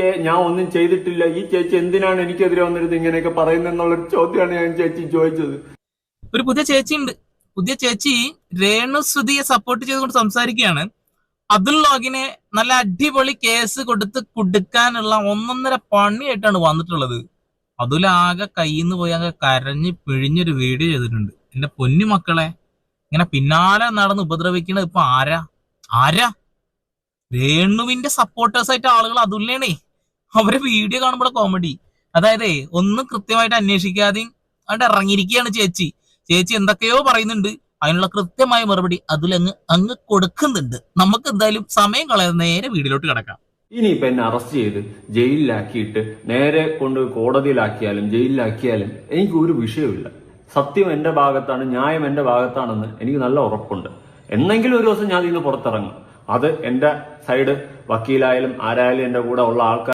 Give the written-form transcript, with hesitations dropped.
ഞാൻ ഒന്നും ചെയ്തിട്ടില്ല, ഈ ചേച്ചി എന്തിനാണ് എനിക്കെതിരെ വന്നിരുന്നത് ഇങ്ങനെയൊക്കെ പറയുന്നെന്നുള്ളൊരു ചോദ്യമാണ് ഞാൻ ചേച്ചി ചോദിച്ചത്. ഒരു പുതിയ ചേച്ചി ഉണ്ട്. പുതിയ ചേച്ചി രേണുസുതിയെ സപ്പോർട്ട് ചെയ്തുകൊണ്ട് സംസാരിക്കുകയാണ്. അബ്ദുൽ ലോഗിനെ നല്ല അടിപൊളി കേസ് കൊടുത്ത് കുടുക്കാനുള്ള ഒന്നൊന്നര പണിയായിട്ടാണ് വന്നിട്ടുള്ളത്. അതിലാകെ കയ്യിന്ന് പോയി അങ്ങ് കരഞ്ഞ് പിഴിഞ്ഞൊരു വീഡിയോ ചെയ്തിട്ടുണ്ട്. എന്റെ പൊന്നു മക്കളെ, ഇങ്ങനെ പിന്നാലെ നടന്ന് ഉപദ്രവിക്കണത് ഇപ്പൊ ആരാ രേണുവിന്റെ സപ്പോർട്ടേഴ്സ് ആയിട്ട് ആളുകൾ അതുല്ലേണേ. അവരെ വീഡിയോ കാണുമ്പോൾ കോമഡി. അതായത് ഒന്നും കൃത്യമായിട്ട് അന്വേഷിക്കാതെയും അവിടെ ഇറങ്ങിയിരിക്കുകയാണ് ചേച്ചി എന്തൊക്കെയോ പറയുന്നുണ്ട്. അതിനുള്ള കൃത്യമായ മറുപടി അങ്ങ് കൊടുക്കുന്നുണ്ട്. നമുക്ക് എന്തായാലും സമയം കളയാതെ നേരെ വീഡിയോയിലോട്ട് കിടക്കാം. ഇനിയിപ്പൊ എന്നെ അറസ്റ്റ് ചെയ്ത് ജയിലിലാക്കിയിട്ട് നേരെ കൊണ്ട് കോടതിയിലാക്കിയാലും ജയിലിലാക്കിയാലും എനിക്ക് ഒരു വിഷയമില്ല. സത്യം എന്റെ ഭാഗത്താണ്, ന്യായം എന്റെ ഭാഗത്താണെന്ന് എനിക്ക് നല്ല ഉറപ്പുണ്ട്. എന്നെങ്കിലും ഒരു ദിവസം ഞാൻ ഇതിന് പുറത്തിറങ്ങും. അത് എന്റെ സൈഡ് വക്കീലായാലും ആരായാലും എന്റെ കൂടെ ഉള്ള ആൾക്കാർ